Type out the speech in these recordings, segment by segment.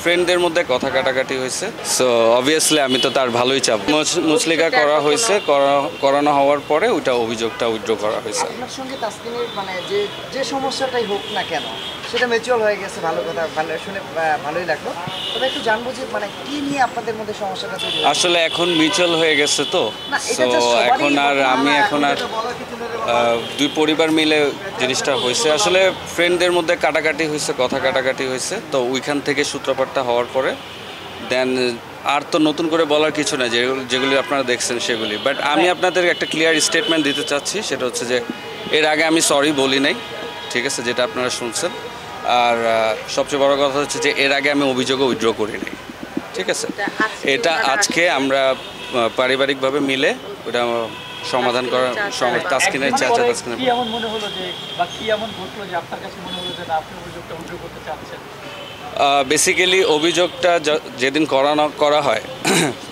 ফ্রেন্ডদের মধ্যে কথা কাটাকাটি হয়েছে, সো অবভিয়াসলি আমি তো তার ভালোই চাবো। মুচলিকা করা হয়েছে, করানো হওয়ার পরে ওইটা অভিযোগটা উইথড্র করা হয়েছে। আপনার সঙ্গে তাসকিনের মানে যে সমস্যাটাই হোক না কেন সেটা ম্যাচিওর হয়ে গেছে, ভালো কথা, ভালো শুনে ভালোই লাগলো। তবে একটু জানবো যে মানে কি নিয়ে আপনাদের মধ্যে সমস্যাটা তৈরি হয়েছে? আসলে এখন মিউচুয়াল হয়ে গেছে তো, সো এখন আর দুই পরিবার মিলে জিনিসটা হয়েছে। আসলে ফ্রেন্ডদের মধ্যে কাটাকাটি হয়েছে, কথা কাটাকাটি হয়েছে, তো ওইখান থেকে সূত্রপাতটা হওয়ার পরে দেন আর তো নতুন করে বলার কিছু না, যেগুলি আপনারা দেখছেন সেগুলি। বাট আমি আপনাদের একটা ক্লিয়ার স্টেটমেন্ট দিতে চাচ্ছি, সেটা হচ্ছে যে এর আগে আমি সরি বলি নাই, ঠিক আছে, যেটা আপনারা শুনছেন। আর সবচেয়ে বড় কথা হচ্ছে যে এর আগে আমি অভিযোগও উইথড্র করি নাই, ঠিক আছে। এটা আজকে আমরা পারিবারিকভাবে মিলে ওটা সমাধান করা, তাসকিনের চাচা তাসকিনের কি এমন মনে হলো যে বা কি এমন ঘটলো যে আপনার কাছে মনে হলো যে না আপনি অভিযোগটা উইথড্র করতে চাচ্ছেন? বেসিক্যালি অভিযোগটা যেদিন করা হয়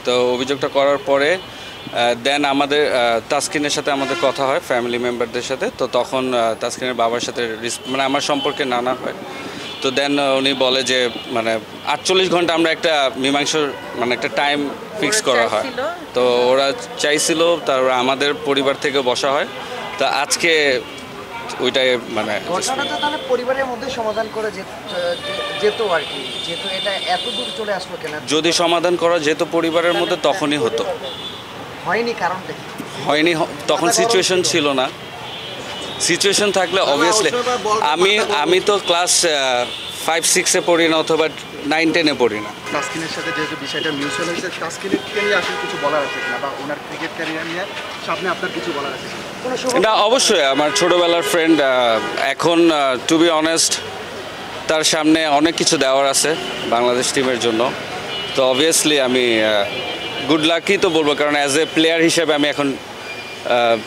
তো অভিযোগটা করার পরে দেন আমাদের তাসকিনের সাথে আমাদের কথা হয় ফ্যামিলি মেম্বারদের সাথে। তো তখন তাসকিনের বাবার সাথে মানে আমার সম্পর্কে নানা হয়। তো দেন উনি বলে যে মানে 48 ঘন্টা আমরা একটা মীমাংসার মানে একটা টাইম ফিক্স করা হয়। তো ওরা চাইছিল, তারপর আমাদের পরিবার থেকে বসা হয়। তা আজকে ওইটাই মানে ঘটনাটা তাহলে পরিবারের মধ্যে সমাধান করে যেত আর কি, যেহেতু এটা এত দূর চলে আসলো কেন? যদি সমাধান করা যেত পরিবারের মধ্যে তখনই হতো। হয়নি, কারণটা কি? হয়নি, তখন সিচুয়েশন ছিল না। সিচুয়েশন থাকলে অবভিয়াসলি আমি তো ক্লাস 5-6-এ পড়ি না, অথবা 9-10-এ পড়ি না। তাসকিনের সাথে যেহেতু বিষয়টা মিউচুয়াল হয়েছে, তাসকিনের নিয়ে আসলে কিছু বলার আছে কিনা, বা ওনার ক্রিকেট ক্যারিয়ার নিয়ে সামনে আপনার কিছু বলার আছে কিনা? না, অবশ্যই আমার ছোটোবেলার ফ্রেন্ড। এখন টু বি অনেস্ট তার সামনে অনেক কিছু দেওয়ার আছে বাংলাদেশ টিমের জন্য। তো অবভিয়াসলি আমি গুড লাকই তো বলবো, কারণ অ্যাজ এ প্লেয়ার হিসেবে আমি এখন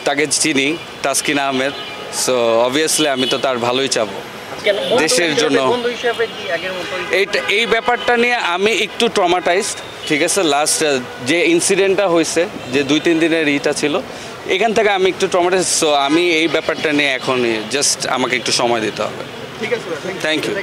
তাকে চিনি, তাসকিন আহমেদ। সো অবভিয়াসলি আমি তো তার ভালোই চাবো দেশের জন্য। এই ব্যাপারটা নিয়ে আমি একটু ট্রমাটাইজড, ঠিক আছে। লাস্ট যে ইনসিডেন্টটা হয়েছে, যে 2-3 দিনের ইটা ছিল, এখান থেকে আমি একটু ট্রমাটাইজড। সো আমি এই ব্যাপারটা নিয়ে এখন জাস্ট আমাকে একটু সময় দিতে হবে। ঠিক আছে, থ্যাংক ইউ।